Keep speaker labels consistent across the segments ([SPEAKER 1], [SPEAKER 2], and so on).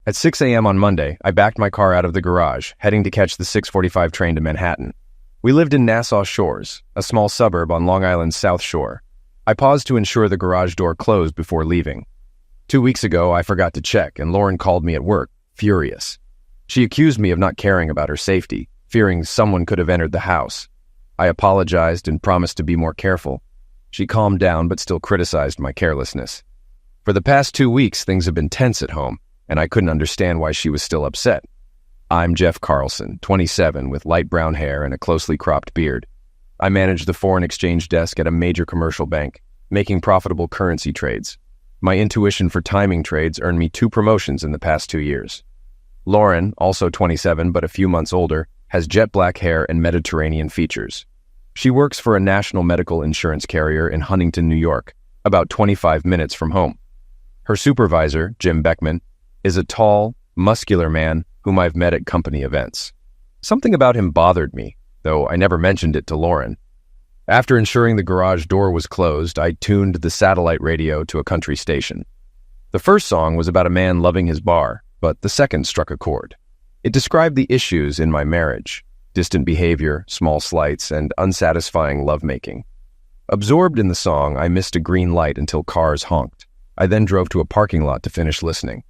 [SPEAKER 1] At 6 a.m. on Monday, I backed my car out of the garage, heading to catch the 6:45 train to Manhattan. We lived in Nassau Shores, a small suburb on Long Island's South Shore. I paused to ensure the garage door closed before leaving. 2 weeks ago, I forgot to check, and Lauren called me at work, furious. She accused me of not caring about her safety, fearing someone could have entered the house. I apologized and promised to be more careful. She calmed down but still criticized my carelessness. For the past 2 weeks, things have been tense at home, and I couldn't understand why she was still upset. I'm Jeff Carlson, 27, with light brown hair and a closely cropped beard. I manage the foreign exchange desk at a major commercial bank, making profitable currency trades. My intuition for timing trades earned me 2 promotions in the past 2 years. Lauren, also 27 but a few months older, has jet black hair and Mediterranean features. She works for a national medical insurance carrier in Huntington, New York, about 25 minutes from home. Her supervisor, Jim Beckman, is a tall, muscular man whom I've met at company events. Something about him bothered me, though I never mentioned it to Lauren. After ensuring the garage door was closed, I tuned the satellite radio to a country station. The first song was about a man loving his bar, but the second struck a chord. It described the issues in my marriage: distant behavior, small slights, and unsatisfying lovemaking. Absorbed in the song, I missed a green light until cars honked. I then drove to a parking lot to finish listening.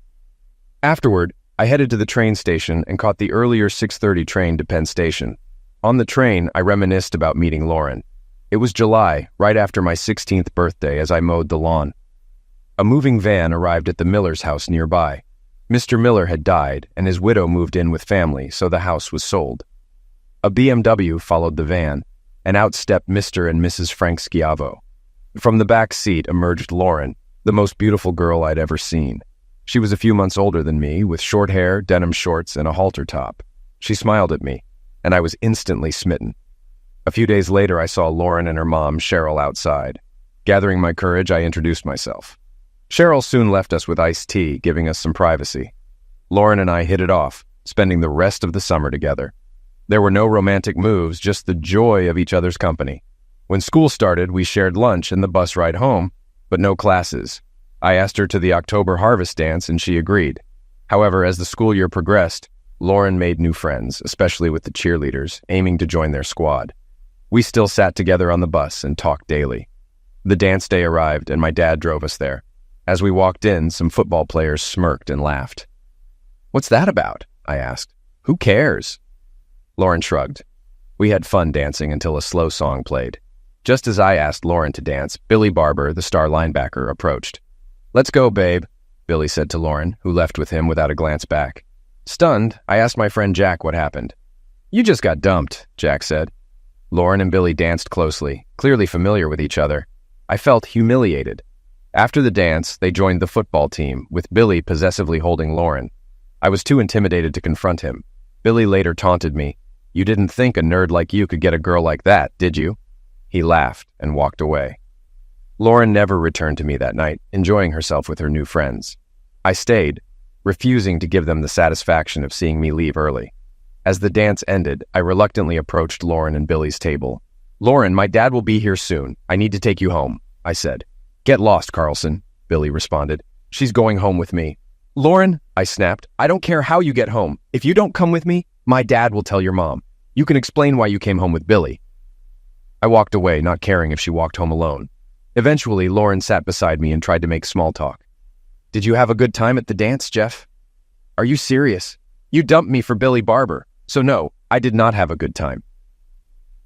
[SPEAKER 1] Afterward, I headed to the train station and caught the earlier 6:30 train to Penn Station. On the train, I reminisced about meeting Lauren. It was July, right after my 16th birthday, as I mowed the lawn. A moving van arrived at the Miller's house nearby. Mr. Miller had died, and his widow moved in with family, so the house was sold. A BMW followed the van, and out stepped Mr. and Mrs. Frank Schiavo. From the back seat emerged Lauren, the most beautiful girl I'd ever seen. She was a few months older than me, with short hair, denim shorts, and a halter top. She smiled at me, and I was instantly smitten. A few days later, I saw Lauren and her mom, Cheryl, outside. Gathering my courage, I introduced myself. Cheryl soon left us with iced tea, giving us some privacy. Lauren and I hit it off, spending the rest of the summer together. There were no romantic moves, just the joy of each other's company. When school started, we shared lunch and the bus ride home, but no classes. I asked her to the October harvest dance, and she agreed. However, as the school year progressed, Lauren made new friends, especially with the cheerleaders, aiming to join their squad. We still sat together on the bus and talked daily. The dance day arrived, and my dad drove us there. As we walked in, some football players smirked and laughed. "What's that about?" I asked. "Who cares?" Lauren shrugged. We had fun dancing until a slow song played. Just as I asked Lauren to dance, Billy Barber, the star linebacker, approached. "Let's go, babe," Billy said to Lauren, who left with him without a glance back. Stunned, I asked my friend Jack what happened. "You just got dumped," Jack said. Lauren and Billy danced closely, clearly familiar with each other. I felt humiliated. After the dance, they joined the football team, with Billy possessively holding Lauren. I was too intimidated to confront him. Billy later taunted me. "You didn't think a nerd like you could get a girl like that, did you?" He laughed and walked away. Lauren never returned to me that night, enjoying herself with her new friends. I stayed, refusing to give them the satisfaction of seeing me leave early. As the dance ended, I reluctantly approached Lauren and Billy's table. "Lauren, my dad will be here soon. I need to take you home," I said. "Get lost, Carlson," Billy responded. "She's going home with me." "Lauren," I snapped, "I don't care how you get home. If you don't come with me, my dad will tell your mom. You can explain why you came home with Billy." I walked away, not caring if she walked home alone. Eventually, Lauren sat beside me and tried to make small talk. "Did you have a good time at the dance, Jeff?" "Are you serious? You dumped me for Billy Barber. So no, I did not have a good time."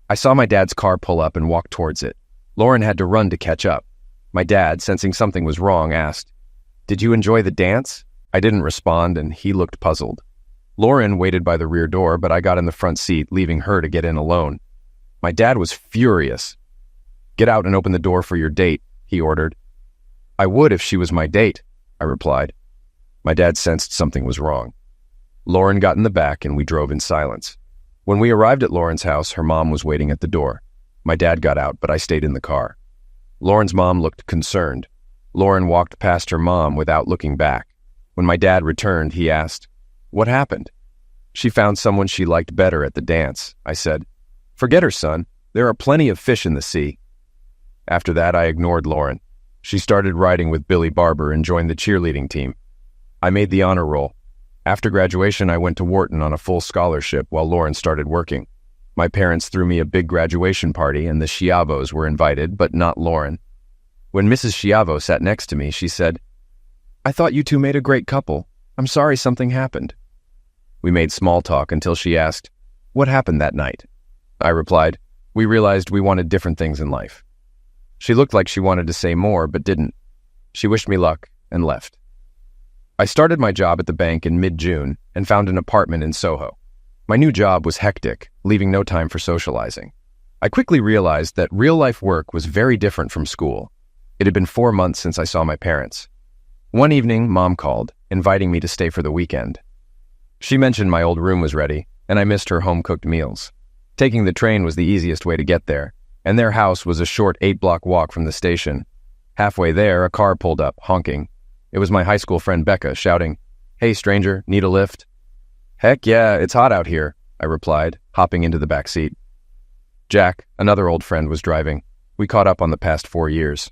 [SPEAKER 1] I saw my dad's car pull up and walk towards it. Lauren had to run to catch up. My dad, sensing something was wrong, asked, "Did you enjoy the dance?" I didn't respond, and he looked puzzled. Lauren waited by the rear door, but I got in the front seat, leaving her to get in alone. My dad was furious. "Get out and open the door for your date," he ordered. "I would if she was my date," I replied. My dad sensed something was wrong. Lauren got in the back, and we drove in silence. When we arrived at Lauren's house, her mom was waiting at the door. My dad got out, but I stayed in the car. Lauren's mom looked concerned. Lauren walked past her mom without looking back. When my dad returned, he asked, "What happened?" "She found someone she liked better at the dance," I said. "Forget her, son. There are plenty of fish in the sea." After that, I ignored Lauren. She started riding with Billy Barber and joined the cheerleading team. I made the honor roll. After graduation, I went to Wharton on a full scholarship while Lauren started working. My parents threw me a big graduation party and the Schiavos were invited, but not Lauren. When Mrs. Schiavo sat next to me, she said, "I thought you two made a great couple. I'm sorry something happened." We made small talk until she asked, "What happened that night?" I replied, "We realized we wanted different things in life." She looked like she wanted to say more, but didn't. She wished me luck and left. I started my job at the bank in mid-June and found an apartment in Soho. My new job was hectic, leaving no time for socializing. I quickly realized that real-life work was very different from school. It had been 4 months since I saw my parents. One evening, Mom called, inviting me to stay for the weekend. She mentioned my old room was ready, and I missed her home-cooked meals. Taking the train was the easiest way to get there, and their house was a short 8-block walk from the station. Halfway there, a car pulled up, honking. It was my high school friend Becca, shouting, "Hey, stranger, need a lift?" "Heck yeah, it's hot out here," I replied, hopping into the back seat. Jack, another old friend, was driving. We caught up on the past 4 years.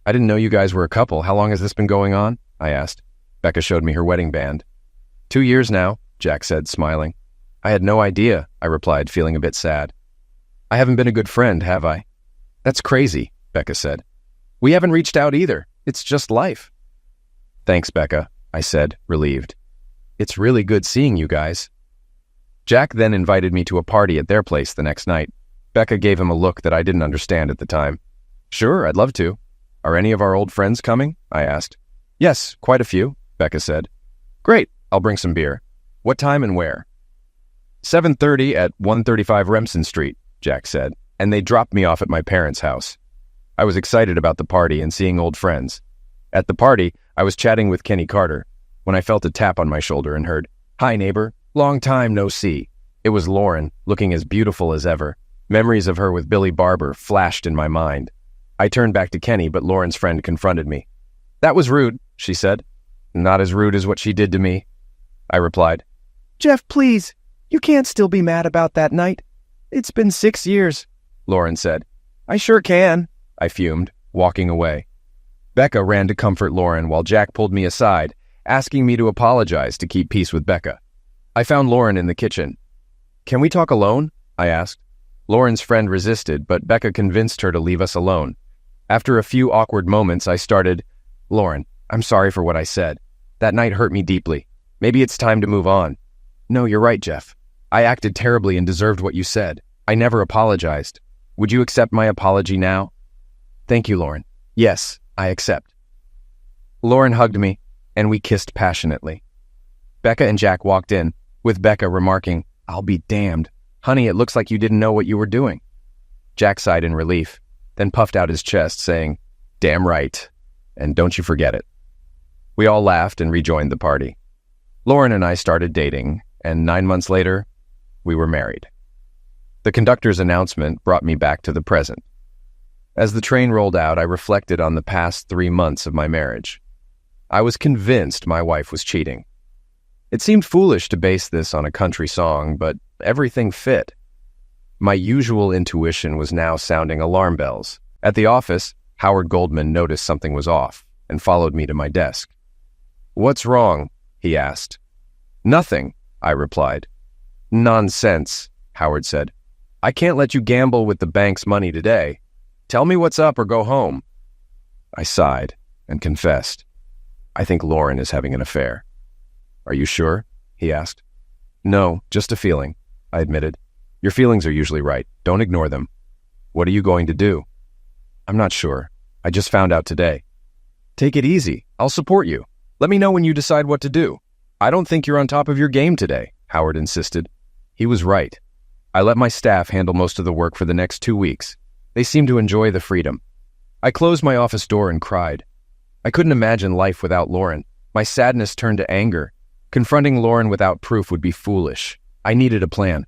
[SPEAKER 1] "I didn't know you guys were a couple. How long has this been going on?" I asked. Becca showed me her wedding band. 2 years now," Jack said, smiling. "I had no idea," I replied, feeling a bit sad. "I haven't been a good friend, have I?" "That's crazy," Becca said. "We haven't reached out either. It's just life." "Thanks, Becca," I said, relieved. "It's really good seeing you guys." Jack then invited me to a party at their place the next night. Becca gave him a look that I didn't understand at the time. "Sure, I'd love to." "Are any of our old friends coming?" I asked. "Yes, quite a few," Becca said. "Great, I'll bring some beer. What time and where?" 7:30 at 135 Remsen Street, Jack said, and they dropped me off at my parents' house. I was excited about the party and seeing old friends. At the party, I was chatting with Kenny Carter when I felt a tap on my shoulder and heard, "Hi, neighbor. Long time no see." It was Lauren, looking as beautiful as ever. Memories of her with Billy Barber flashed in my mind. I turned back to Kenny, but Lauren's friend confronted me. "That was rude," she said. "Not as rude as what she did to me," I replied. "Jeff, please. You can't still be mad about that night. It's been 6 years," Lauren said. "I sure can," I fumed, walking away. Becca ran to comfort Lauren while Jack pulled me aside, asking me to apologize to keep peace with Becca. I found Lauren in the kitchen. "Can we talk alone?" I asked. Lauren's friend resisted, but Becca convinced her to leave us alone. After a few awkward moments, I started, "Lauren, I'm sorry for what I said. That night hurt me deeply. Maybe it's time to move on." "No, you're right, Jeff. I acted terribly and deserved what you said. I never apologized. Would you accept my apology now?" "Thank you, Lauren. Yes, I accept." Lauren hugged me, and we kissed passionately. Becca and Jack walked in, with Becca remarking, "I'll be damned. Honey, it looks like you didn't know what you were doing." Jack sighed in relief, then puffed out his chest, saying, "Damn right, and don't you forget it." We all laughed and rejoined the party. Lauren and I started dating, and 9 months later, we were married. The conductor's announcement brought me back to the present. As the train rolled out, I reflected on the past 3 months of my marriage. I was convinced my wife was cheating. It seemed foolish to base this on a country song, but everything fit. My usual intuition was now sounding alarm bells. At the office, Howard Goldman noticed something was off and followed me to my desk. "What's wrong?" he asked. "Nothing," I replied. "Nonsense," Howard said. "I can't let you gamble with the bank's money today. Tell me what's up or go home." I sighed and confessed. "I think Lauren is having an affair." "Are you sure?" he asked. "No, just a feeling," I admitted. "Your feelings are usually right. Don't ignore them." "What are you going to do?" "I'm not sure. I just found out today." "Take it easy. I'll support you. Let me know when you decide what to do." "I don't think you're on top of your game today," Howard insisted. He was right. I let my staff handle most of the work for the next 2 weeks. They seemed to enjoy the freedom. I closed my office door and cried. I couldn't imagine life without Lauren. My sadness turned to anger. Confronting Lauren without proof would be foolish. I needed a plan.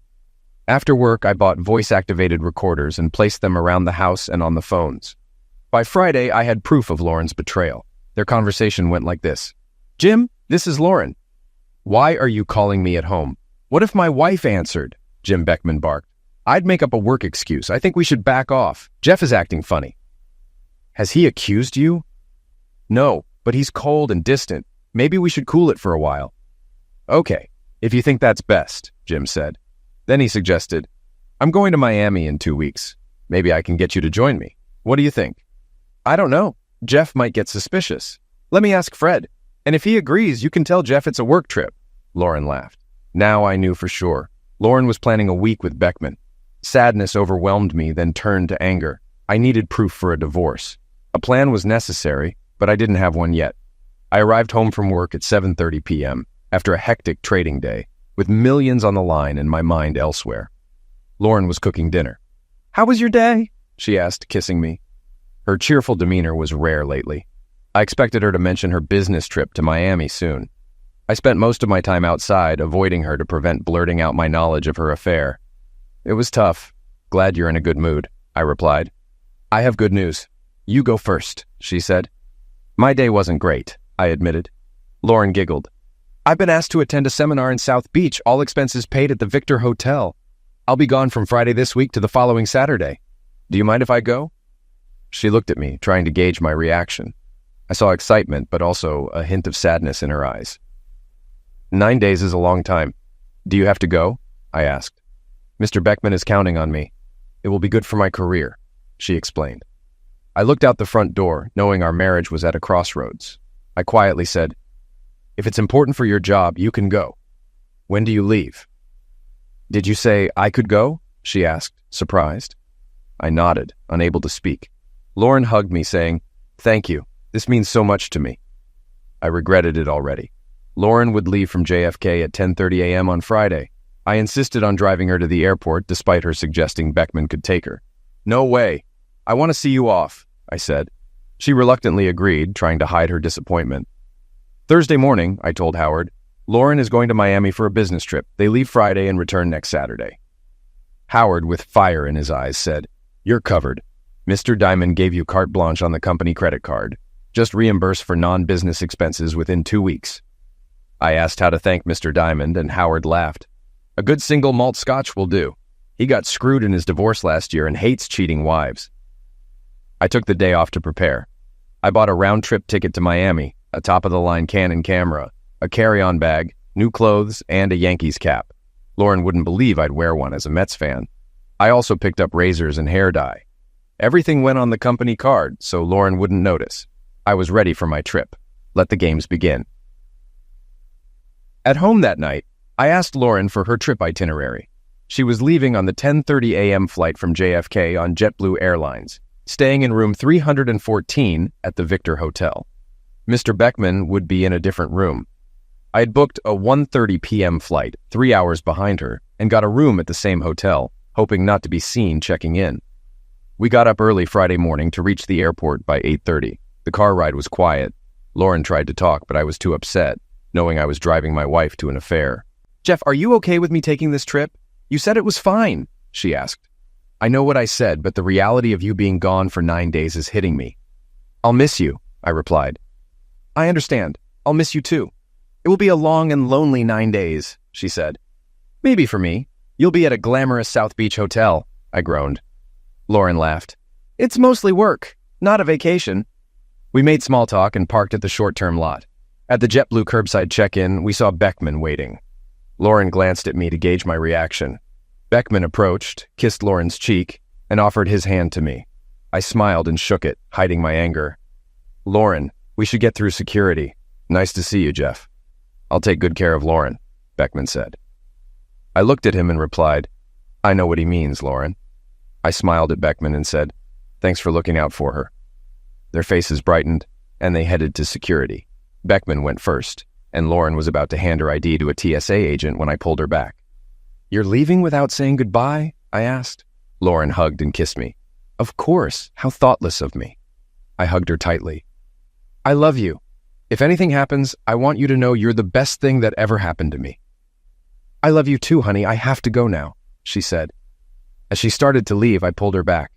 [SPEAKER 1] After work, I bought voice-activated recorders and placed them around the house and on the phones. By Friday, I had proof of Lauren's betrayal. Their conversation went like this. "Jim, this is Lauren." "Why are you calling me at home?" "What if my wife answered?" Jim Beckman barked. "I'd make up a work excuse. I think we should back off. Jeff is acting funny." "Has he accused you?" "No, but he's cold and distant. Maybe we should cool it for a while." Okay, if you think that's best, Jim said. Then he suggested, I'm going to Miami in 2 weeks. Maybe I can get you to join me. What do you think? I don't know. Jeff might get suspicious. Let me ask Fred. And if he agrees, you can tell Jeff it's a work trip. Lauren laughed. Now I knew for sure. Lauren was planning a week with Beckman. Sadness overwhelmed me, then turned to anger. I needed proof for a divorce. A plan was necessary, but I didn't have one yet. I arrived home from work at 7:30 p.m. after a hectic trading day, with millions on the line and my mind elsewhere. Lauren was cooking dinner. How was your day? She asked, kissing me. Her cheerful demeanor was rare lately. I expected her to mention her business trip to Miami soon. I spent most of my time outside, avoiding her to prevent blurting out my knowledge of her affair. It was tough. Glad you're in a good mood, I replied. I have good news. You go first, she said. My day wasn't great, I admitted. Lauren giggled. I've been asked to attend a seminar in South Beach, all expenses paid at the Victor Hotel. I'll be gone from Friday this week to the following Saturday. Do you mind if I go? She looked at me, trying to gauge my reaction. I saw excitement, but also a hint of sadness in her eyes. 9 days is a long time. Do you have to go? I asked. Mr. Beckman is counting on me. It will be good for my career, she explained. I looked out the front door, knowing our marriage was at a crossroads. I quietly said, If it's important for your job, you can go. When do you leave? Did you say I could go? She asked, surprised. I nodded, unable to speak. Lauren hugged me, saying, Thank you. This means so much to me. I regretted it already. Lauren would leave from JFK at 10:30 a.m. on Friday. I insisted on driving her to the airport despite her suggesting Beckman could take her. No way. I want to see you off, I said. She reluctantly agreed, trying to hide her disappointment. Thursday morning, I told Howard, Lauren is going to Miami for a business trip. They leave Friday and return next Saturday. Howard, with fire in his eyes, said, You're covered. Mr. Diamond gave you carte blanche on the company credit card. Just reimburse for non-business expenses within 2 weeks. I asked how to thank Mr. Diamond, and Howard laughed. A good single malt scotch will do. He got screwed in his divorce last year and hates cheating wives. I took the day off to prepare. I bought a round-trip ticket to Miami, a top-of-the-line Canon camera, a carry-on bag, new clothes, and a Yankees cap. Lauren wouldn't believe I'd wear one as a Mets fan. I also picked up razors and hair dye. Everything went on the company card, so Lauren wouldn't notice. I was ready for my trip. Let the games begin. At home that night, I asked Lauren for her trip itinerary. She was leaving on the 10:30 a.m. flight from JFK on JetBlue Airlines, staying in room 314 at the Victor Hotel. Mr. Beckman would be in a different room. I had booked a 1:30 p.m. flight, 3 hours behind her, and got a room at the same hotel, hoping not to be seen checking in. We got up early Friday morning to reach the airport by 8:30. The car ride was quiet. Lauren tried to talk, but I was too upset, knowing I was driving my wife to an affair. Jeff, are you okay with me taking this trip? You said it was fine, she asked. I know what I said, but the reality of you being gone for 9 days is hitting me. I'll miss you, I replied. I understand. I'll miss you too. It will be a long and lonely 9 days, she said. Maybe for me. You'll be at a glamorous South Beach hotel, I groaned. Lauren laughed. It's mostly work, not a vacation. We made small talk and parked at the short-term lot. At the JetBlue curbside check-in, we saw Beckman waiting. Lauren glanced at me to gauge my reaction. Beckman approached, kissed Lauren's cheek, and offered his hand to me. I smiled and shook it, hiding my anger. Lauren, we should get through security. Nice to see you, Jeff. I'll take good care of Lauren, Beckman said. I looked at him and replied, I know what he means, Lauren. I smiled at Beckman and said, Thanks for looking out for her. Their faces brightened, and they headed to security. Beckman went first, and Lauren was about to hand her ID to a TSA agent when I pulled her back. You're leaving without saying goodbye? I asked. Lauren hugged and kissed me. Of course, how thoughtless of me. I hugged her tightly. I love you. If anything happens, I want you to know you're the best thing that ever happened to me. I love you too, honey. I have to go now, she said. As she started to leave, I pulled her back.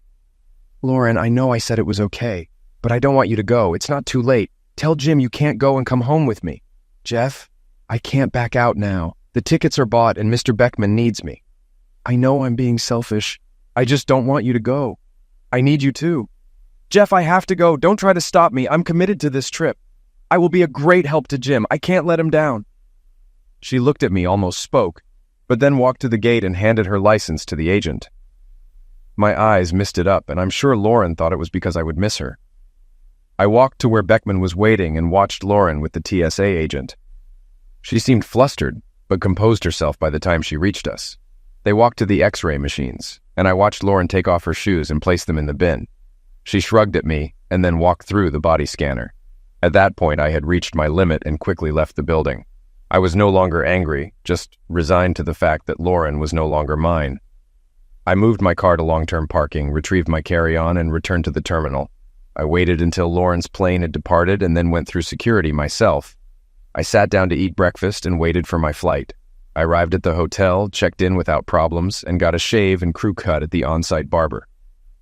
[SPEAKER 1] Lauren, I know I said it was okay, but I don't want you to go. It's not too late. Tell Jim you can't go and come home with me. Jeff, I can't back out now. The tickets are bought and Mr. Beckman needs me. I know I'm being selfish. I just don't want you to go. I need you too. Jeff, I have to go. Don't try to stop me. I'm committed to this trip. I will be a great help to Jim. I can't let him down. She looked at me, almost spoke, but then walked to the gate and handed her license to the agent. My eyes misted up, and I'm sure Lauren thought it was because I would miss her. I walked to where Beckman was waiting and watched Lauren with the TSA agent. She seemed flustered, but composed herself by the time she reached us. They walked to the X-ray machines, and I watched Lauren take off her shoes and place them in the bin. She shrugged at me and then walked through the body scanner. At that point, I had reached my limit and quickly left the building. I was no longer angry, just resigned to the fact that Lauren was no longer mine. I moved my car to long-term parking, retrieved my carry-on, and returned to the terminal. I waited until Lauren's plane had departed and then went through security myself. I sat down to eat breakfast and waited for my flight. I arrived at the hotel, checked in without problems, and got a shave and crew cut at the on-site barber.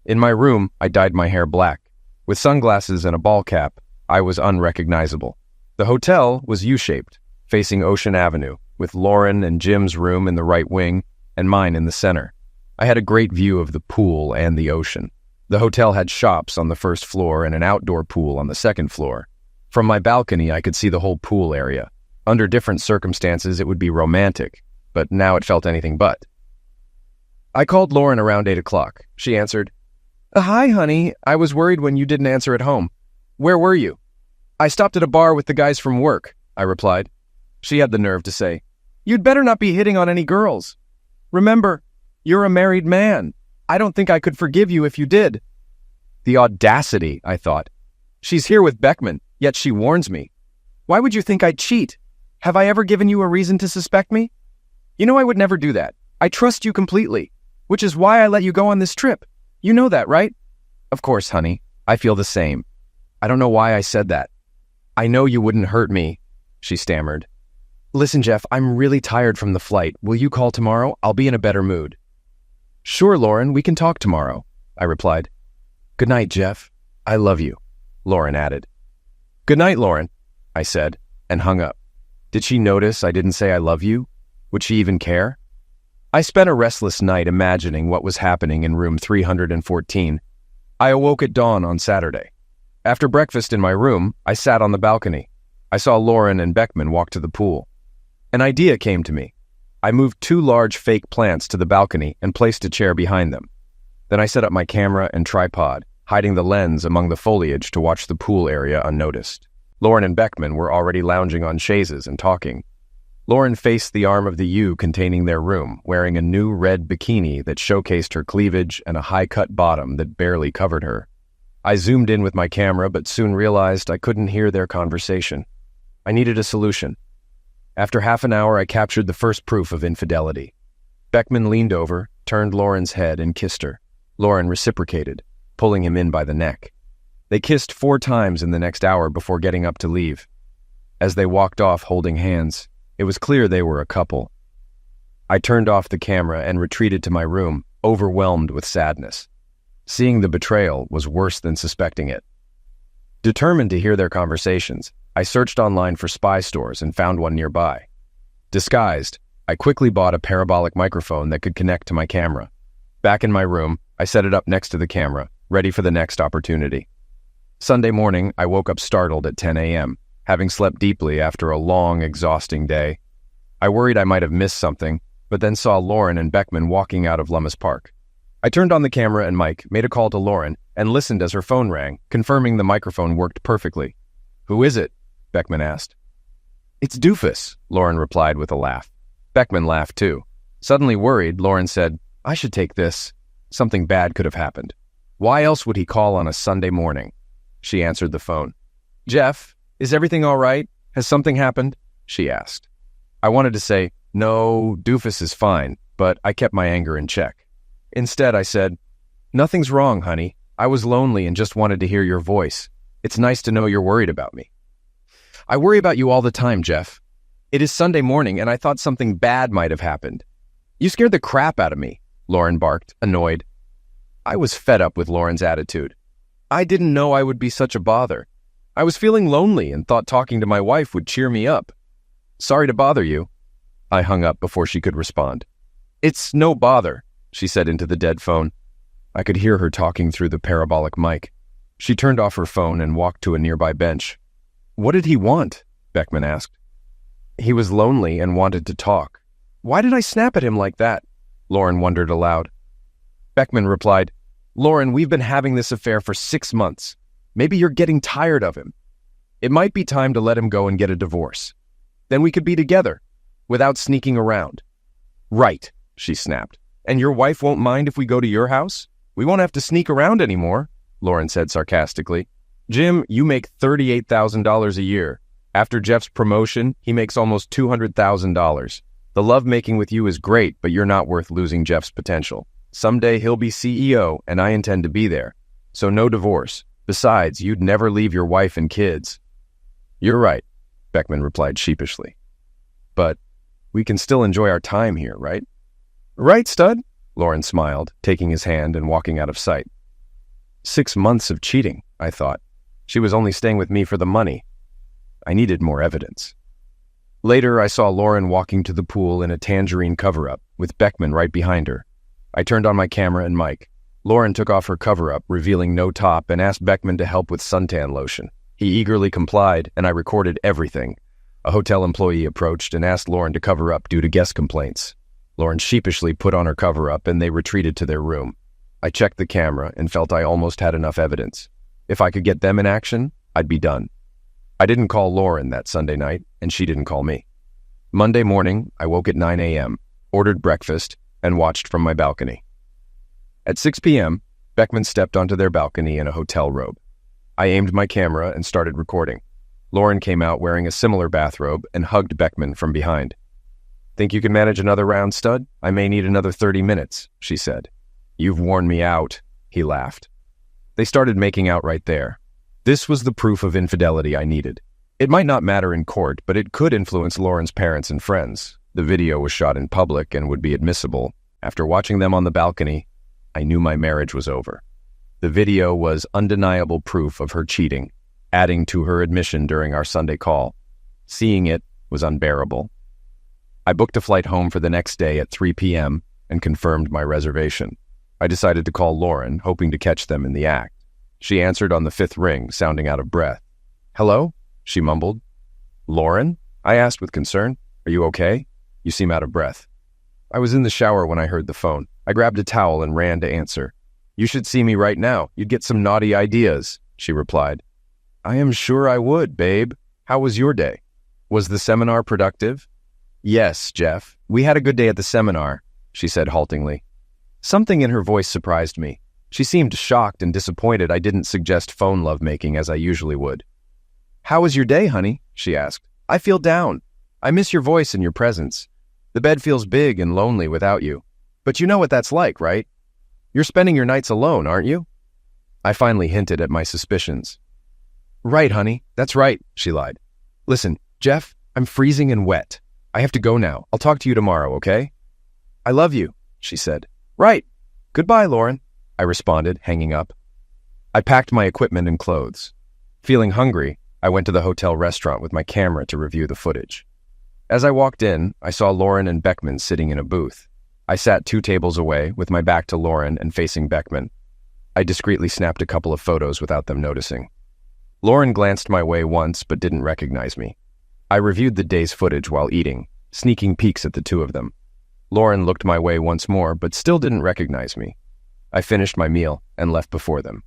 [SPEAKER 1] In my room, I dyed my hair black. With sunglasses and a ball cap, I was unrecognizable. The hotel was U-shaped, facing Ocean Avenue, with Lauren and Jim's room in the right wing and mine in the center. I had a great view of the pool and the ocean. The hotel had shops on the first floor and an outdoor pool on the second floor. From my balcony, I could see the whole pool area. Under different circumstances, it would be romantic, but now it felt anything but. I called Lauren around 8 o'clock. She answered, "Hi, honey. I was worried when you didn't answer at home. Where were you?" "I stopped at a bar with the guys from work," I replied. She had the nerve to say, "You'd better not be hitting on any girls. Remember, you're a married man. I don't think I could forgive you if you did." The audacity, I thought. She's here with Beckman, yet she warns me. Why would you think I'd cheat? Have I ever given you a reason to suspect me? You know I would never do that. I trust you completely, which is why I let you go on this trip. You know that, right? Of course, honey. I feel the same. I don't know why I said that. I know you wouldn't hurt me, she stammered. Listen, Jeff, I'm really tired from the flight. Will you call tomorrow? I'll be in a better mood. Sure, Lauren, we can talk tomorrow, I replied. Good night, Jeff. I love you, Lauren added. Good night, Lauren, I said, and hung up. Did she notice I didn't say I love you? Would she even care? I spent a restless night imagining what was happening in room 314. I awoke at dawn on Saturday. After breakfast in my room, I sat on the balcony. I saw Lauren and Beckman walk to the pool. An idea came to me. I moved 2 large fake plants to the balcony and placed a chair behind them. Then I set up my camera and tripod, hiding the lens among the foliage to watch the pool area unnoticed. Lauren and Beckman were already lounging on chaises and talking. Lauren faced the arm of the U containing their room, wearing a new red bikini that showcased her cleavage and a high-cut bottom that barely covered her. I zoomed in with my camera, but soon realized I couldn't hear their conversation. I needed a solution. After half an hour, I captured the first proof of infidelity. Beckman leaned over, turned Lauren's head, and kissed her. Lauren reciprocated, pulling him in by the neck. They kissed 4 times in the next hour before getting up to leave. As they walked off holding hands, it was clear they were a couple. I turned off the camera and retreated to my room, overwhelmed with sadness. Seeing the betrayal was worse than suspecting it. Determined to hear their conversations, I searched online for spy stores and found one nearby. Disguised, I quickly bought a parabolic microphone that could connect to my camera. Back in my room, I set it up next to the camera, ready for the next opportunity. Sunday morning, I woke up startled at 10 a.m., having slept deeply after a long, exhausting day. I worried I might have missed something, but then saw Lauren and Beckman walking out of Lummis Park. I turned on the camera and mic, made a call to Lauren, and listened as her phone rang, confirming the microphone worked perfectly. Who is it? Beckman asked. It's Doofus, Lauren replied with a laugh. Beckman laughed too. Suddenly worried, Lauren said, I should take this. Something bad could have happened. Why else would he call on a Sunday morning? She answered the phone. Jeff, is everything all right? Has something happened? She asked. I wanted to say, no, Doofus is fine, but I kept my anger in check. Instead, I said, nothing's wrong, honey. I was lonely and just wanted to hear your voice. It's nice to know you're worried about me. I worry about you all the time, Jeff. It is Sunday morning, and I thought something bad might have happened. You scared the crap out of me, Lauren barked, annoyed. I was fed up with Lauren's attitude. I didn't know I would be such a bother. I was feeling lonely and thought talking to my wife would cheer me up. Sorry to bother you. I hung up before she could respond. It's no bother, she said into the dead phone. I could hear her talking through the parabolic mic. She turned off her phone and walked to a nearby bench. What did he want? Beckman asked. He was lonely and wanted to talk. Why did I snap at him like that? Lauren wondered aloud. Beckman replied, Lauren, we've been having this affair for 6 months. Maybe you're getting tired of him. It might be time to let him go and get a divorce. Then we could be together, without sneaking around. Right, she snapped. And your wife won't mind if we go to your house? We won't have to sneak around anymore, Lauren said sarcastically. Jim, you make $38,000 a year. After Jeff's promotion, he makes almost $200,000. The lovemaking with you is great, but you're not worth losing Jeff's potential. Someday he'll be CEO, and I intend to be there. So no divorce. Besides, you'd never leave your wife and kids. You're right, Beckman replied sheepishly. But we can still enjoy our time here, right? Right, stud? Lauren smiled, taking his hand and walking out of sight. 6 months of cheating, I thought. She was only staying with me for the money. I needed more evidence. Later, I saw Lauren walking to the pool in a tangerine cover-up, with Beckman right behind her. I turned on my camera and mic. Lauren took off her cover-up, revealing no top, and asked Beckman to help with suntan lotion. He eagerly complied, and I recorded everything. A hotel employee approached and asked Lauren to cover up due to guest complaints. Lauren sheepishly put on her cover-up, and they retreated to their room. I checked the camera and felt I almost had enough evidence. If I could get them in action, I'd be done. I didn't call Lauren that Sunday night, and she didn't call me. Monday morning, I woke at 9 a.m., ordered breakfast, and watched from my balcony. At 6 p.m., Beckman stepped onto their balcony in a hotel robe. I aimed my camera and started recording. Lauren came out wearing a similar bathrobe and hugged Beckman from behind. Think you can manage another round, stud? I may need another 30 minutes, she said. You've worn me out, he laughed. They started making out right there. This was the proof of infidelity I needed. It might not matter in court, but it could influence Lauren's parents and friends. The video was shot in public and would be admissible. After watching them on the balcony, I knew my marriage was over. The video was undeniable proof of her cheating, adding to her admission during our Sunday call. Seeing it was unbearable. I booked a flight home for the next day at 3 p.m. and confirmed my reservation. I decided to call Lauren, hoping to catch them in the act. She answered on the 5th ring, sounding out of breath. Hello? She mumbled. Lauren? I asked with concern. Are you okay? You seem out of breath. I was in the shower when I heard the phone. I grabbed a towel and ran to answer. You should see me right now. You'd get some naughty ideas, she replied. I am sure I would, babe. How was your day? Was the seminar productive? Yes, Jeff. We had a good day at the seminar, she said haltingly. Something in her voice surprised me. She seemed shocked and disappointed I didn't suggest phone lovemaking as I usually would. How was your day, honey? She asked. I feel down. I miss your voice and your presence. The bed feels big and lonely without you. But you know what that's like, right? You're spending your nights alone, aren't you? I finally hinted at my suspicions. Right, honey. That's right, she lied. Listen, Jeff, I'm freezing and wet. I have to go now. I'll talk to you tomorrow, okay? I love you, she said. Right. Goodbye, Lauren, I responded, hanging up. I packed my equipment and clothes. Feeling hungry, I went to the hotel restaurant with my camera to review the footage. As I walked in, I saw Lauren and Beckman sitting in a booth. I sat 2 tables away, with my back to Lauren and facing Beckman. I discreetly snapped a couple of photos without them noticing. Lauren glanced my way once but didn't recognize me. I reviewed the day's footage while eating, sneaking peeks at the 2 of them. Lauren looked my way once more but still didn't recognize me. I finished my meal and left before them.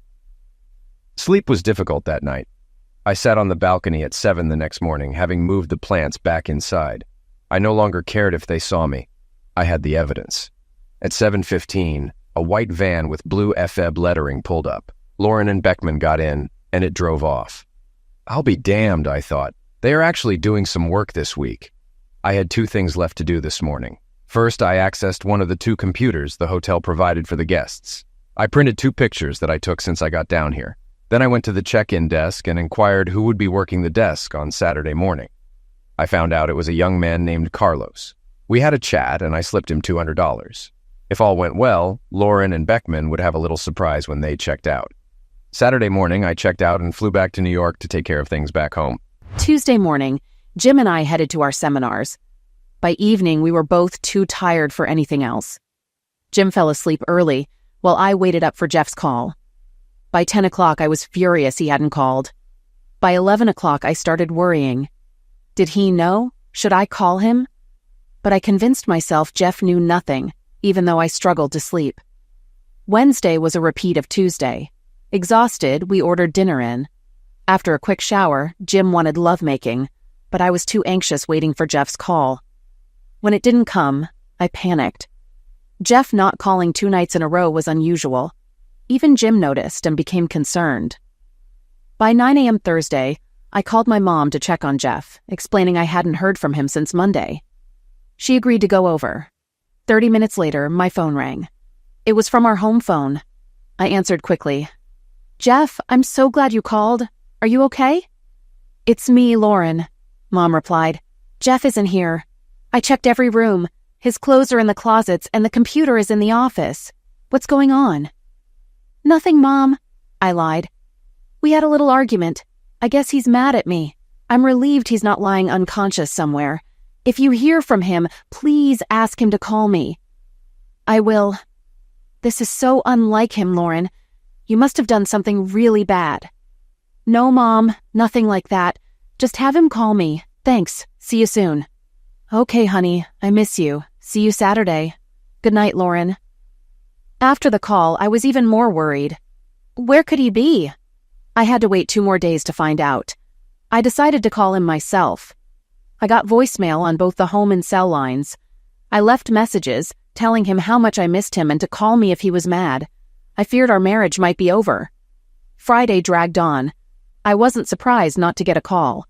[SPEAKER 1] Sleep was difficult that night. I sat on the balcony at 7 the next morning, having moved the plants back inside. I no longer cared if they saw me. I had the evidence. At 7:15, a white van with blue FEB lettering pulled up. Lauren and Beckman got in, and it drove off. I'll be damned, I thought. They are actually doing some work this week. I had 2 things left to do this morning. First, I accessed one of the 2 computers the hotel provided for the guests. I printed 2 pictures that I took since I got down here. Then I went to the check-in desk and inquired who would be working the desk on Saturday morning. I found out it was a young man named Carlos. We had a chat and I slipped him $200. If all went well, Lauren and Beckman would have a little surprise when they checked out. Saturday morning, I checked out and flew back to New York to take care of things back home.
[SPEAKER 2] Tuesday morning, Jim and I headed to our seminars. By evening, we were both too tired for anything else. Jim fell asleep early, while I waited up for Jeff's call. By 10 o'clock, I was furious he hadn't called. By 11 o'clock, I started worrying. Did he know? Should I call him? But I convinced myself Jeff knew nothing, even though I struggled to sleep. Wednesday was a repeat of Tuesday. Exhausted, we ordered dinner in. After a quick shower, Jim wanted lovemaking, but I was too anxious waiting for Jeff's call. When it didn't come, I panicked. Jeff not calling 2 nights in a row was unusual. Even Jim noticed and became concerned. By 9 a.m. Thursday, I called my mom to check on Jeff, explaining I hadn't heard from him since Monday. She agreed to go over. 30 minutes later, my phone rang. It was from our home phone. I answered quickly. "Jeff, I'm so glad you called. Are you okay?" "It's me, Lauren," Mom replied. "Jeff isn't here. I checked every room. His clothes are in the closets and the computer is in the office. What's going on?" "Nothing, Mom," I lied. "We had a little argument. I guess he's mad at me. I'm relieved he's not lying unconscious somewhere. If you hear from him, please ask him to call me." "I will." "This is so unlike him, Lauren. You must have done something really bad." "No, Mom, nothing like that. Just have him call me. Thanks. See you soon." "Okay, honey. I miss you. See you Saturday. Good night, Lauren." After the call, I was even more worried. Where could he be? I had to wait 2 more days to find out. I decided to call him myself. I got voicemail on both the home and cell lines. I left messages telling him how much I missed him and to call me if he was mad. I feared our marriage might be over. Friday dragged on. I wasn't surprised not to get a call.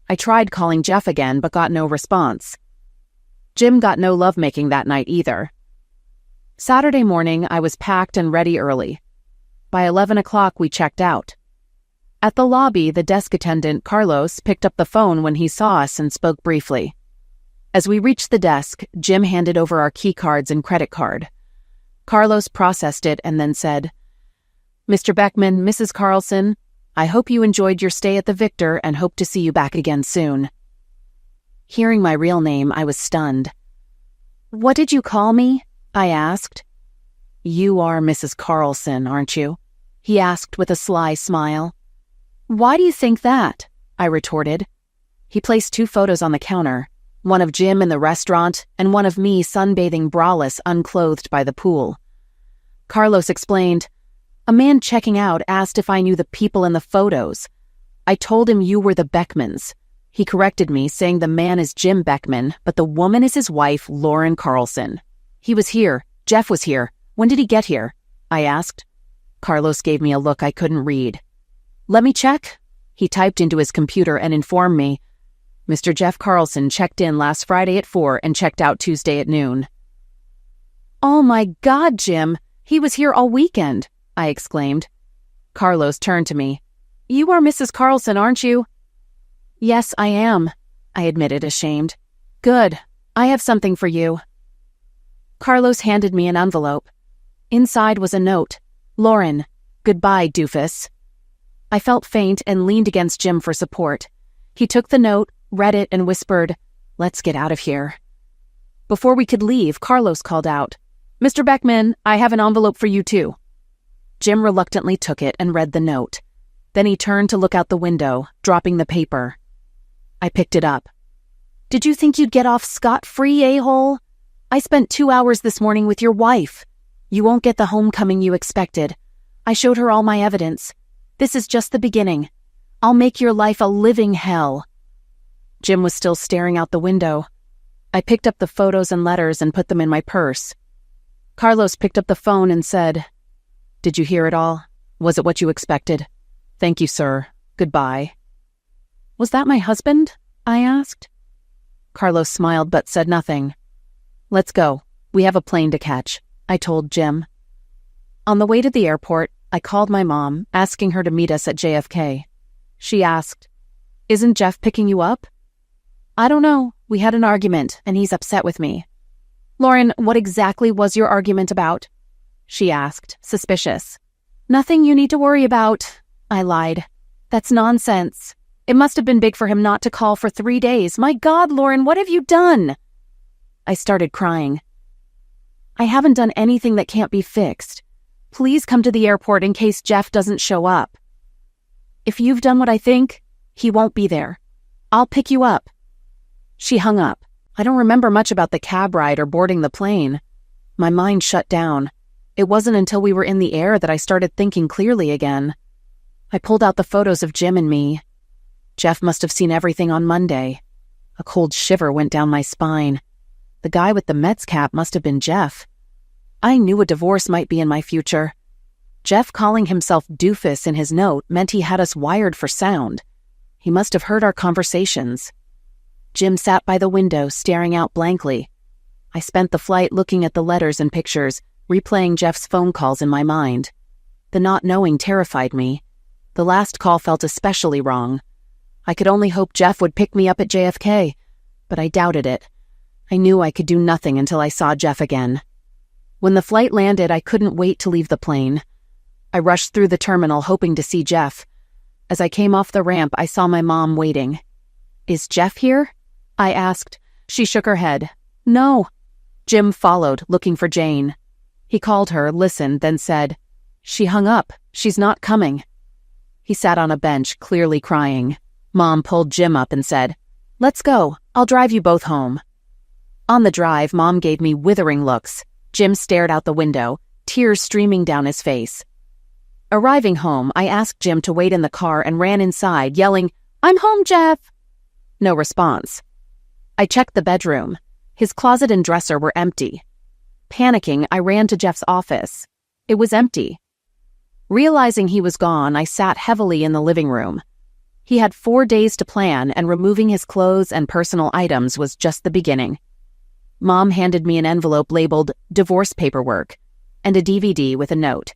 [SPEAKER 2] I tried calling Jeff again but got no response. Jim got no lovemaking that night either. Saturday morning, I was packed and ready early. By 11 o'clock, we checked out. At the lobby, the desk attendant, Carlos, picked up the phone when he saw us and spoke briefly. As we reached the desk, Jim handed over our key cards and credit card. Carlos processed it and then said, "Mr. Beckman, Mrs. Carlson, I hope you enjoyed your stay at the Victor and hope to see you back again soon." Hearing my real name, I was stunned. "What did you call me?" I asked. "You are Mrs. Carlson, aren't you?" he asked with a sly smile. "Why do you think that?" I retorted. He placed 2 photos on the counter, one of Jim in the restaurant and one of me sunbathing braless unclothed by the pool. Carlos explained, "A man checking out asked if I knew the people in the photos. I told him you were the Beckmans. He corrected me, saying the man is Jim Beckman, but the woman is his wife, Lauren Carlson. He was here. Jeff was here. When did he get here?" I asked. Carlos gave me a look I couldn't read. "Let me check." He typed into his computer and informed me, "Mr. Jeff Carlson checked in last Friday at 4 and checked out Tuesday at noon." "Oh my God, Jim! He was here all weekend!" I exclaimed. Carlos turned to me. "You are Mrs. Carlson, aren't you?" "Yes, I am," I admitted, ashamed. "Good. I have something for you." Carlos handed me an envelope. Inside was a note. "Lauren, goodbye, doofus." I felt faint and leaned against Jim for support. He took the note, read it, and whispered, "Let's get out of here." Before we could leave, Carlos called out, "Mr. Beckman, I have an envelope for you too." Jim reluctantly took it and read the note. Then he turned to look out the window, dropping the paper. I picked it up. "Did you think you'd get off scot-free, a-hole? I spent 2 hours this morning with your wife. You won't get the homecoming you expected. I showed her all my evidence. This is just the beginning. I'll make your life a living hell." Jim was still staring out the window. I picked up the photos and letters and put them in my purse. Carlos picked up the phone and said, "Did you hear it all? Was it what you expected? Thank you, sir. Goodbye." "Was that my husband?" I asked. Carlos smiled but said nothing. "Let's go. We have a plane to catch," I told Jim. On the way to the airport, I called my mom, asking her to meet us at JFK. She asked, "Isn't Jeff picking you up?" "I don't know. We had an argument, and he's upset with me." "Lauren, what exactly was your argument about?" she asked, suspicious. "Nothing you need to worry about," I lied. "That's nonsense. It must have been big for him not to call for 3 days. My God, Lauren, what have you done?" I started crying. "I haven't done anything that can't be fixed. Please come to the airport in case Jeff doesn't show up. If you've done what I think, he won't be there. I'll pick you up." She hung up. I don't remember much about the cab ride or boarding the plane. My mind shut down. It wasn't until we were in the air that I started thinking clearly again. I pulled out the photos of Jim and me. Jeff must have seen everything on Monday. A cold shiver went down my spine. The guy with the Mets cap must have been Jeff. I knew a divorce might be in my future. Jeff calling himself Doofus in his note meant he had us wired for sound. He must have heard our conversations. Jim sat by the window, staring out blankly. I spent the flight looking at the letters and pictures, replaying Jeff's phone calls in my mind. The not knowing terrified me. The last call felt especially wrong. I could only hope Jeff would pick me up at JFK, but I doubted it. I knew I could do nothing until I saw Jeff again. When the flight landed, I couldn't wait to leave the plane. I rushed through the terminal, hoping to see Jeff. As I came off the ramp, I saw my mom waiting. "Is Jeff here?" I asked. She shook her head. "No." Jim followed, looking for Jane. He called her, listened, then said, "She hung up. She's not coming." He sat on a bench, clearly crying. Mom pulled Jim up and said, "Let's go. I'll drive you both home." On the drive, Mom gave me withering looks. Jim stared out the window, tears streaming down his face. Arriving home, I asked Jim to wait in the car and ran inside, yelling, "I'm home, Jeff!" No response. I checked the bedroom. His closet and dresser were empty. Panicking, I ran to Jeff's office. It was empty. Realizing he was gone, I sat heavily in the living room. He had 4 days to plan, and removing his clothes and personal items was just the beginning. Mom handed me an envelope labeled divorce paperwork and a DVD with a note.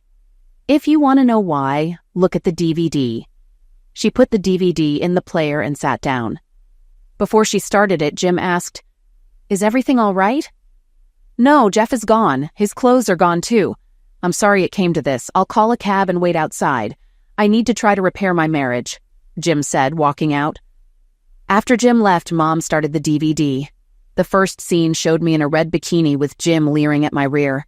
[SPEAKER 2] "If you want to know why, look at the DVD." She put the DVD in the player and sat down. Before she started it, Jim asked, "Is everything all right?" "No, Jeff is gone. His clothes are gone too. I'm sorry it came to this. I'll call a cab and wait outside. I need to try to repair my marriage," Jim said, walking out. After Jim left, Mom started the DVD. The first scene showed me in a red bikini with Jim leering at my rear.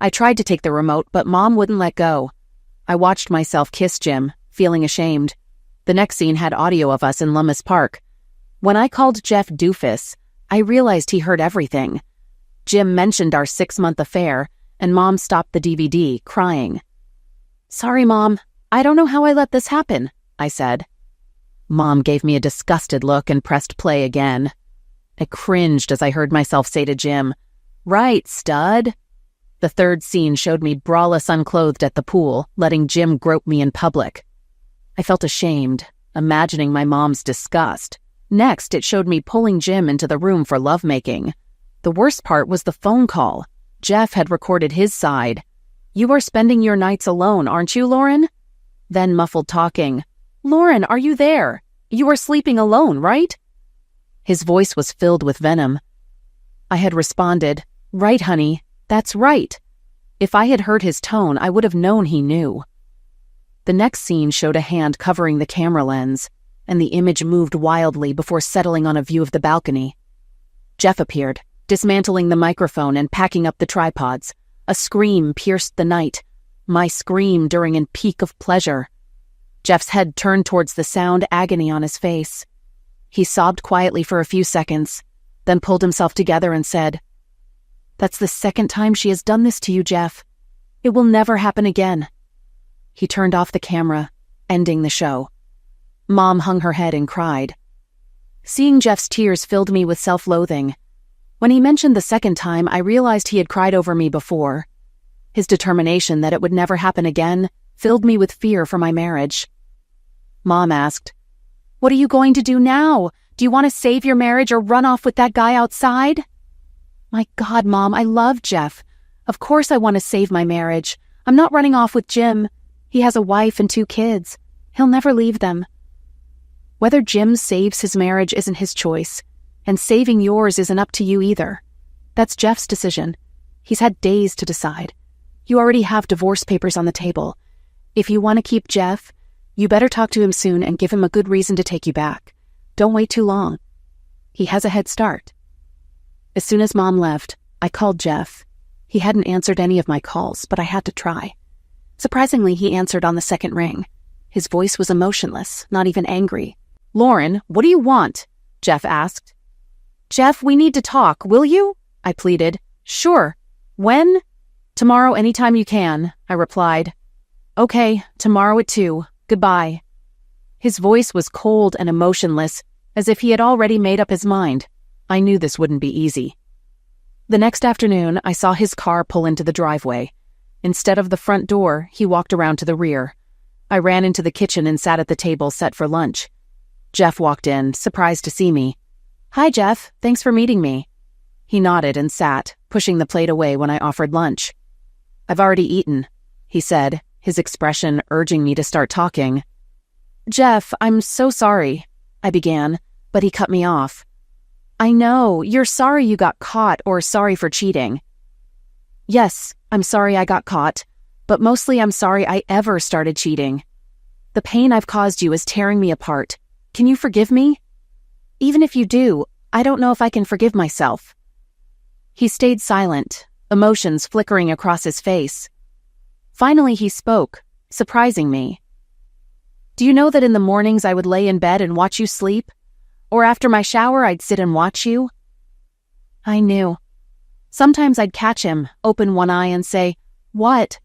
[SPEAKER 2] I tried to take the remote, but Mom wouldn't let go. I watched myself kiss Jim, feeling ashamed. The next scene had audio of us in Lummis Park. When I called Jeff Doofus, I realized he heard everything. Jim mentioned our 6-month affair, and Mom stopped the DVD, crying. "Sorry, Mom. I don't know how I let this happen," I said. Mom gave me a disgusted look and pressed play again. I cringed as I heard myself say to Jim, "Right, stud." The third scene showed me braless unclothed at the pool, letting Jim grope me in public. I felt ashamed, imagining my mom's disgust. Next, it showed me pulling Jim into the room for lovemaking. The worst part was the phone call. Jeff had recorded his side. "You are spending your nights alone, aren't you, Lauren?" Then muffled talking. "Lauren, are you there? You are sleeping alone, right?" His voice was filled with venom. I had responded, "Right, honey, that's right." If I had heard his tone, I would have known he knew. The next scene showed a hand covering the camera lens, and the image moved wildly before settling on a view of the balcony. Jeff appeared, dismantling the microphone and packing up the tripods. A scream pierced the night, my scream during a peak of pleasure. Jeff's head turned towards the sound, agony on his face. He sobbed quietly for a few seconds, then pulled himself together and said, "That's the second time she has done this to you, Jeff. It will never happen again." He turned off the camera, ending the show. Mom hung her head and cried. Seeing Jeff's tears filled me with self-loathing. When he mentioned the second time, I realized he had cried over me before. His determination that it would never happen again filled me with fear for my marriage. Mom asked, "What are you going to do now? Do you want to save your marriage or run off with that guy outside?" "My God, Mom, I love Jeff. Of course I want to save my marriage. I'm not running off with Jim. He has a wife and 2 kids. He'll never leave them." Whether Jim saves his marriage isn't his choice, and saving yours isn't up to you either. That's Jeff's decision. He's had days to decide. You already have divorce papers on the table. If you want to keep Jeff, you better talk to him soon and give him a good reason to take you back. Don't wait too long. He has a head start. As soon as Mom left, I called Jeff. He hadn't answered any of my calls, but I had to try. Surprisingly, he answered on the second ring. His voice was emotionless, not even angry. "Lauren, what do you want?" Jeff asked. Jeff, we need to talk, will you? I pleaded. Sure. When? Tomorrow anytime you can, I replied. Okay, tomorrow at 2. Goodbye. His voice was cold and emotionless, as if he had already made up his mind. I knew this wouldn't be easy. The next afternoon, I saw his car pull into the driveway. Instead of the front door, he walked around to the rear. I ran into the kitchen and sat at the table set for lunch. Jeff walked in, surprised to see me. Hi, Jeff. Thanks for meeting me. He nodded and sat, pushing the plate away when I offered lunch. I've already eaten, he said, his expression urging me to start talking. Jeff, I'm so sorry, I began, but he cut me off. I know, you're sorry you got caught or sorry for cheating. Yes, I'm sorry I got caught, but mostly I'm sorry I ever started cheating. The pain I've caused you is tearing me apart. Can you forgive me? Even if you do, I don't know if I can forgive myself. He stayed silent, emotions flickering across his face. Finally he spoke, surprising me. Do you know that in the mornings I would lay in bed and watch you sleep? Or after my shower I'd sit and watch you? I knew. Sometimes I'd catch him, open one eye and say, "What?"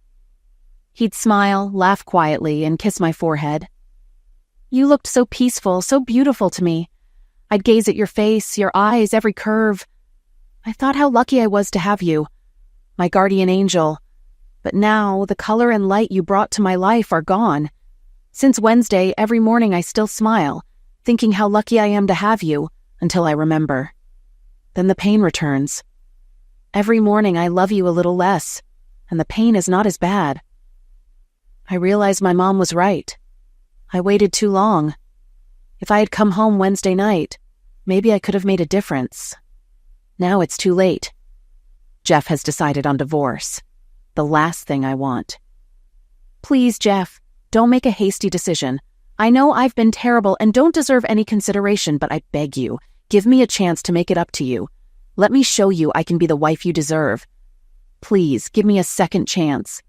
[SPEAKER 2] He'd smile, laugh quietly, and kiss my forehead. You looked so peaceful, so beautiful to me. I'd gaze at your face, your eyes, every curve. I thought how lucky I was to have you, my guardian angel. But now, the color and light you brought to my life are gone. Since Wednesday, every morning I still smile, thinking how lucky I am to have you, until I remember. Then the pain returns. Every morning I love you a little less, and the pain is not as bad. I realize my mom was right. I waited too long. If I had come home Wednesday night, maybe I could have made a difference. Now it's too late. Jeff has decided on divorce. The last thing I want. Please, Jeff, don't make a hasty decision. I know I've been terrible and don't deserve any consideration, but I beg you, give me a chance to make it up to you. Let me show you I can be the wife you deserve. Please, give me a second chance.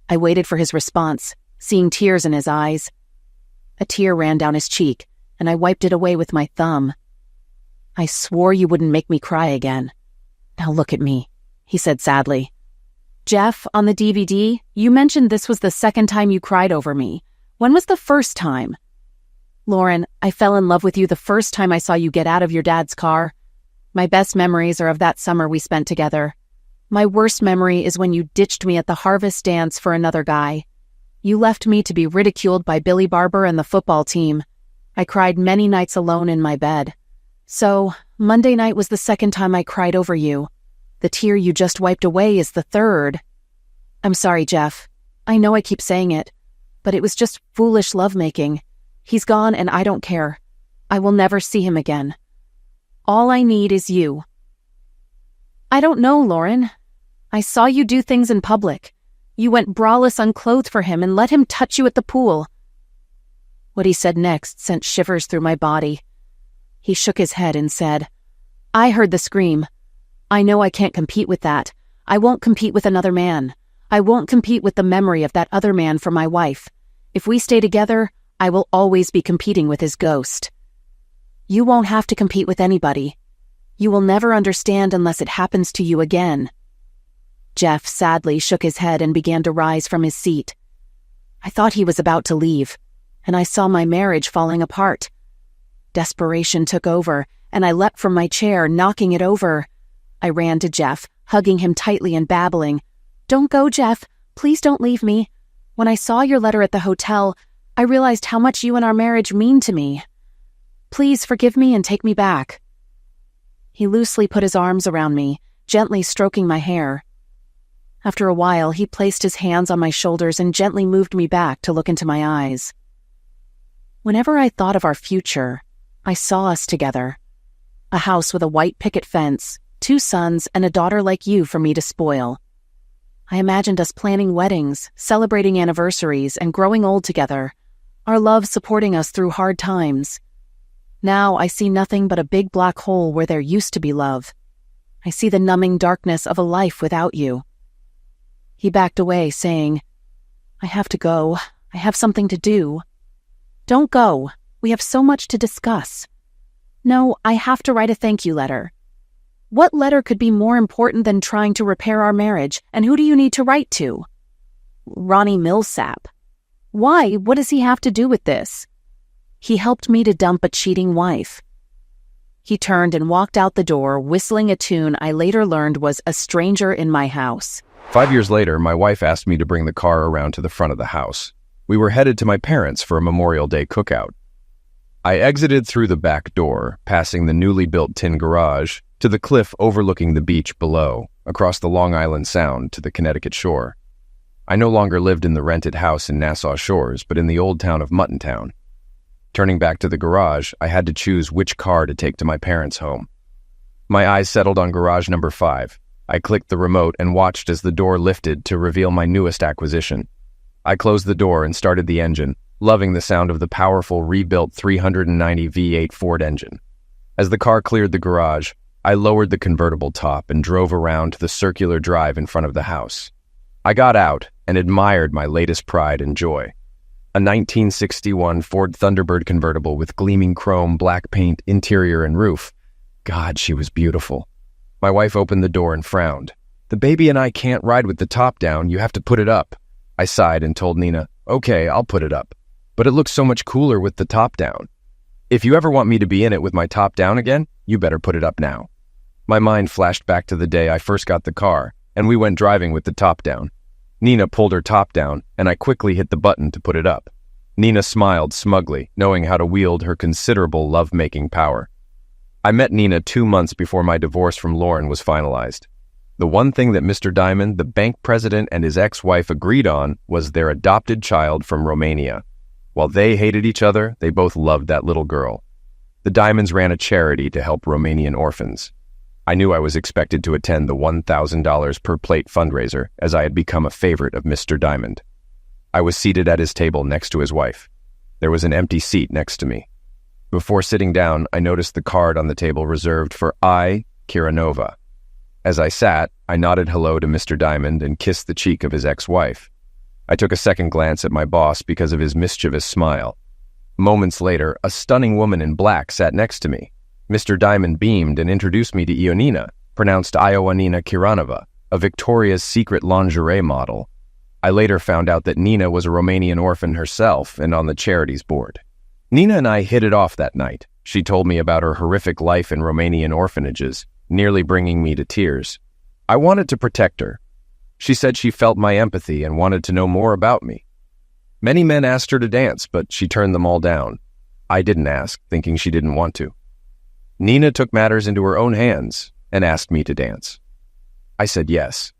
[SPEAKER 2] I waited for his response, seeing tears in his eyes. A tear ran down his cheek, and I wiped it away with my thumb. I swore you wouldn't make me cry again. Now look at me, he said sadly. Jeff, on the DVD, you mentioned this was the second time you cried over me. When was the first time? Lauren, I fell in love with you the first time I saw you get out of your dad's car. My best memories are of that summer we spent together. My worst memory is when you ditched me at the harvest dance for another guy. You left me to be ridiculed by Billy Barber and the football team. I cried many nights alone in my bed. So, Monday night was the second time I cried over you. The tear you just wiped away is the third. I'm sorry, Jeff. I know I keep saying it, but it was just foolish lovemaking. He's gone and I don't care. I will never see him again. All I need is you. I don't know, Lauren. I saw you do things in public. You went braless unclothed for him and let him touch you at the pool. What he said next sent shivers through my body. He shook his head and said, I heard the scream. I know I can't compete with that. I won't compete with another man. I won't compete with the memory of that other man for my wife. If we stay together, I will always be competing with his ghost. You won't have to compete with anybody. You will never understand unless it happens to you again. Jeff sadly shook his head and began to rise from his seat. I thought he was about to leave, and I saw my marriage falling apart. Desperation took over, and I leapt from my chair, knocking it over. I ran to Jeff, hugging him tightly and babbling, Don't go, Jeff. Please don't leave me. When I saw your letter at the hotel, I realized how much you and our marriage mean to me. Please forgive me and take me back. He loosely put his arms around me, gently stroking my hair. After a while, he placed his hands on my shoulders and gently moved me back to look into my eyes. Whenever I thought of our future, I saw us together. A house with a white picket fence, 2 sons, and a daughter like you for me to spoil. I imagined us planning weddings, celebrating anniversaries, and growing old together, our love supporting us through hard times. Now I see nothing but a big black hole where there used to be love. I see the numbing darkness of a life without you. He backed away, saying, I have to go. I have something to do. Don't go. We have so much to discuss. No, I have to write a thank you letter. What letter could be more important than trying to repair our marriage, and who do you need to write to? Ronnie Millsap. Why? What does he have to do with this? He helped me to dump a cheating wife. He turned and walked out the door, whistling a tune I later learned was A Stranger in My House.
[SPEAKER 1] 5 years later, my wife asked me to bring the car around to the front of the house. We were headed to my parents' for a Memorial Day cookout. I exited through the back door, passing the newly built tin garage, to the cliff overlooking the beach below, across the Long Island Sound to the Connecticut shore. I no longer lived in the rented house in Nassau Shores, but in the old town of Muttontown. Turning back to the garage, I had to choose which car to take to my parents' home. My eyes settled on garage number 5. I clicked the remote and watched as the door lifted to reveal my newest acquisition. I closed the door and started the engine, loving the sound of the powerful rebuilt 390 V8 Ford engine. As the car cleared the garage, I lowered the convertible top and drove around to the circular drive in front of the house. I got out and admired my latest pride and joy. A 1961 Ford Thunderbird convertible with gleaming chrome, black paint, interior, and roof. God, she was beautiful. My wife opened the door and frowned. "The baby and I can't ride with the top down, you have to put it up." I sighed and told Nina, "Okay, I'll put it up. But it looks so much cooler with the top down. If you ever want me to be in it with my top down again, you better put it up now." My mind flashed back to the day I first got the car, and we went driving with the top down. Nina pulled her top down, and I quickly hit the button to put it up. Nina smiled smugly, knowing how to wield her considerable love-making power. I met Nina 2 months before my divorce from Lauren was finalized. The one thing that Mr. Diamond, the bank president, and his ex-wife agreed on was their adopted child from Romania. While they hated each other, they both loved that little girl. The Diamonds ran a charity to help Romanian orphans. I knew I was expected to attend the $1,000 per plate fundraiser, as I had become a favorite of Mr. Diamond. I was seated at his table next to his wife. There was an empty seat next to me. Before sitting down, I noticed the card on the table reserved for I, Kiranova. As I sat, I nodded hello to Mr. Diamond and kissed the cheek of his ex-wife. I took a second glance at my boss because of his mischievous smile. Moments later, a stunning woman in black sat next to me. Mr. Diamond beamed and introduced me to Ionina, pronounced Ioanina Kiranova, a Victoria's Secret lingerie model. I later found out that Nina was a Romanian orphan herself and on the charities board. Nina and I hit it off that night. She told me about her horrific life in Romanian orphanages, nearly bringing me to tears. I wanted to protect her. She said she felt my empathy and wanted to know more about me. Many men asked her to dance, but she turned them all down. I didn't ask, thinking she didn't want to. Nina took matters into her own hands and asked me to dance. I said yes.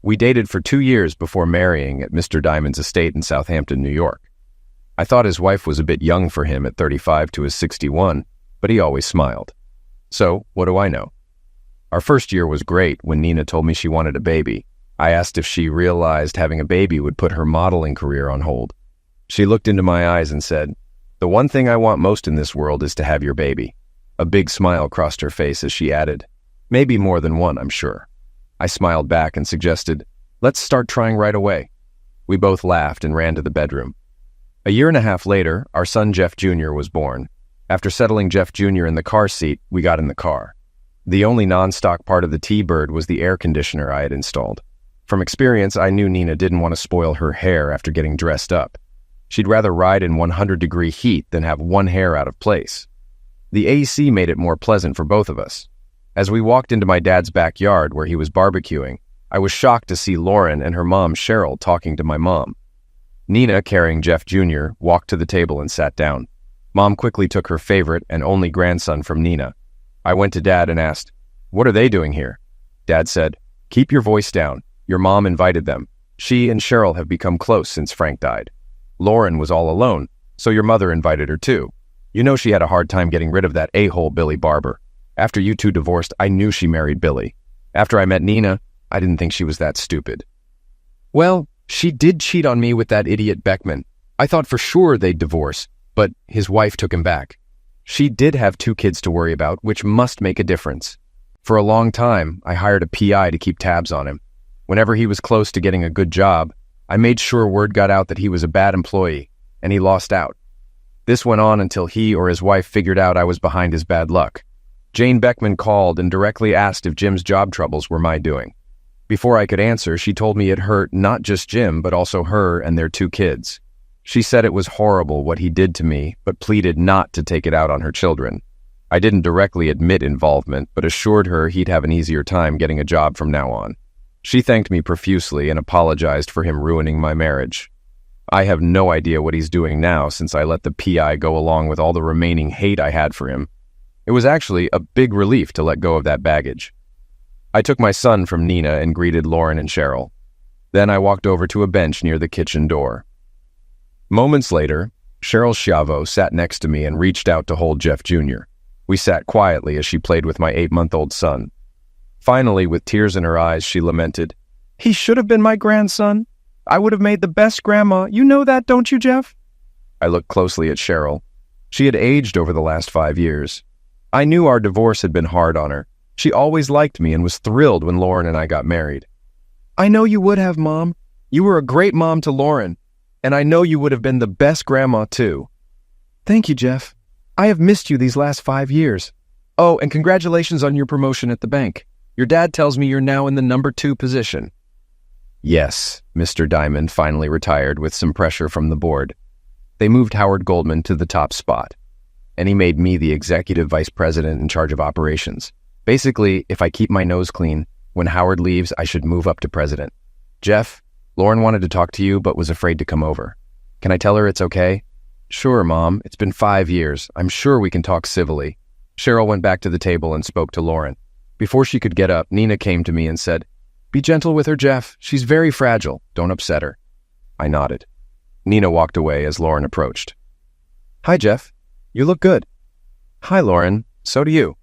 [SPEAKER 1] We dated for 2 years before marrying at Mr. Diamond's estate in Southampton, New York. I thought his wife was a bit young for him at 35 to his 61, but he always smiled. So, what do I know? Our first year was great when Nina told me she wanted a baby. I asked if she realized having a baby would put her modeling career on hold. She looked into my eyes and said, "The one thing I want most in this world is to have your baby." A big smile crossed her face as she added, "Maybe more than one, I'm sure." I smiled back and suggested, "Let's start trying right away." We both laughed and ran to the bedroom. A year and a half later, our son Jeff Jr. was born. After settling Jeff Jr. in the car seat, we got in the car. The only non-stock part of the T-Bird was the air conditioner I had installed. From experience, I knew Nina didn't want to spoil her hair after getting dressed up. She'd rather ride in 100-degree heat than have one hair out of place. The AC made it more pleasant for both of us. As we walked into my dad's backyard where he was barbecuing, I was shocked to see Lauren and her mom Cheryl talking to my mom. Nina, carrying Jeff Jr., walked to the table and sat down. Mom quickly took her favorite and only grandson from Nina. I went to Dad and asked, "What are they doing here?" Dad said, "Keep your voice down. Your mom invited them. She and Cheryl have become close since Frank died. Lauren was all alone, so your mother invited her too. You know she had a hard time getting rid of that a-hole Billy Barber. After you two divorced, I knew she married Billy. After I met Nina, I didn't think she was that stupid." "Well, she did cheat on me with that idiot Beckman. I thought for sure they'd divorce, but his wife took him back. She did have 2 kids to worry about, which must make a difference. For a long time, I hired a PI to keep tabs on him. Whenever he was close to getting a good job, I made sure word got out that he was a bad employee, and he lost out. This went on until he or his wife figured out I was behind his bad luck. Jane Beckman called and directly asked if Jim's job troubles were my doing. Before I could answer, she told me it hurt not just Jim, but also her and their 2 kids. She said it was horrible what he did to me, but pleaded not to take it out on her children. I didn't directly admit involvement, but assured her he'd have an easier time getting a job from now on. She thanked me profusely and apologized for him ruining my marriage. I have no idea what he's doing now since I let the PI go along with all the remaining hate I had for him. It was actually a big relief to let go of that baggage. I took my son from Nina and greeted Lauren and Cheryl. Then I walked over to a bench near the kitchen door. Moments later, Cheryl Schiavo sat next to me and reached out to hold Jeff Jr. We sat quietly as she played with my 8-month-old son. Finally, with tears in her eyes, she lamented, "He should have been my grandson. I would have made the best grandma. You know that, don't you, Jeff?" I looked closely at Cheryl. She had aged over the last 5 years. I knew our divorce had been hard on her. She always liked me and was thrilled when Lauren and I got married. "I know you would have, Mom. You were a great mom to Lauren, and I know you would have been the best grandma, too." "Thank you, Jeff. I have missed you these last 5 years. Oh, and congratulations on your promotion at the bank. Your dad tells me you're now in the number 2 position." Yes, Mr. Diamond finally retired with some pressure from the board. They moved Howard Goldman to the top spot, and he made me the executive vice president in charge of operations. Basically, if I keep my nose clean, when Howard leaves, I should move up to president. "Jeff, Lauren wanted to talk to you but was afraid to come over. Can I tell her it's okay?" "Sure, Mom. It's been 5 years. I'm sure we can talk civilly." Cheryl went back to the table and spoke to Lauren. Before she could get up, Nina came to me and said, "Be gentle with her, Jeff. She's very fragile. Don't upset her." I nodded. Nina walked away as Lauren approached. "Hi, Jeff. You look good." "Hi, Lauren. So do you."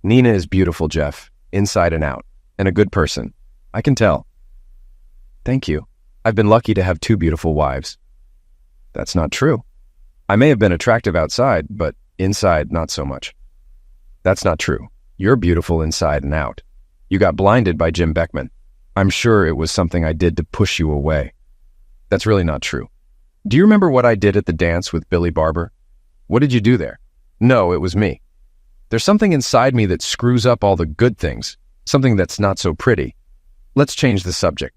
[SPEAKER 1] "Nina is beautiful, Jeff, inside and out, and a good person. I can tell." "Thank you. I've been lucky to have 2 beautiful wives." "That's not true. I may have been attractive outside, but inside, not so much." "That's not true. You're beautiful inside and out. You got blinded by Jim Beckman. I'm sure it was something I did to push you away." "That's really not true. Do you remember what I did at the dance with Billy Barber?" "What did you do there?" "No, it was me. There's something inside me that screws up all the good things, something that's not so pretty. Let's change the subject.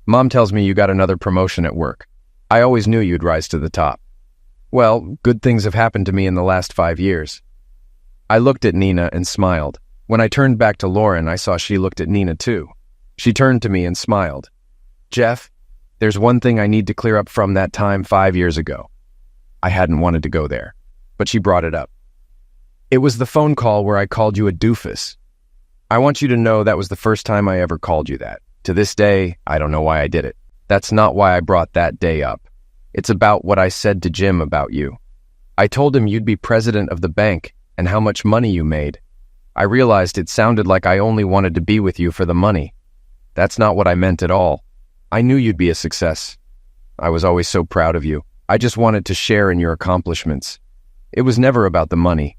[SPEAKER 1] Mom tells me you got another promotion at work. I always knew you'd rise to the top." "Well, good things have happened to me in the last 5 years." I looked at Nina and smiled. When I turned back to Lauren, I saw she looked at Nina too. She turned to me and smiled. "Jeff, there's one thing I need to clear up from that time 5 years ago." I hadn't wanted to go there, but she brought it up. "It was the phone call where I called you a doofus. I want you to know that was the first time I ever called you that. To this day, I don't know why I did it. That's not why I brought that day up. It's about what I said to Jim about you. I told him you'd be president of the bank and how much money you made. I realized it sounded like I only wanted to be with you for the money. That's not what I meant at all. I knew you'd be a success. I was always so proud of you. I just wanted to share in your accomplishments. It was never about the money.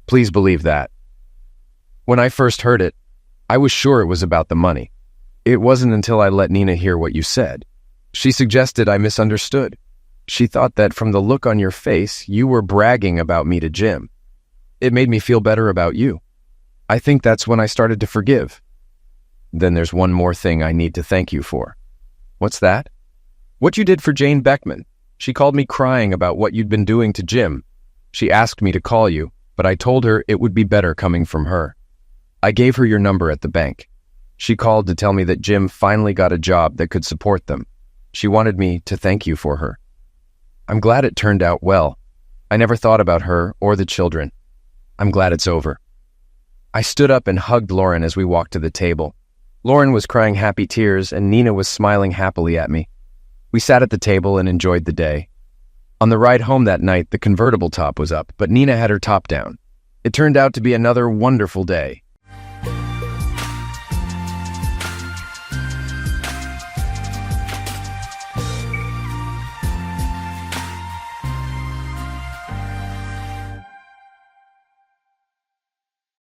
[SPEAKER 1] Please believe that." When I first heard it, I was sure it was about the money. It wasn't until I let Nina hear what you said. She suggested I misunderstood. She thought that from the look on your face, you were bragging about me to Jim. It made me feel better about you. I think that's when I started to forgive. Then there's one more thing I need to thank you for." "What's that?" "What you did for Jane Beckman. She called me crying about what you'd been doing to Jim. She asked me to call you, but I told her it would be better coming from her. I gave her your number at the bank. She called to tell me that Jim finally got a job that could support them. She wanted me to thank you for her. I'm glad it turned out well. I never thought about her or the children. I'm glad it's over." I stood up and hugged Lauren as we walked to the table. Lauren was crying happy tears and Nina was smiling happily at me. We sat at the table and enjoyed the day. On the ride home that night, the convertible top was up, but Nina had her top down. It turned out to be another wonderful day.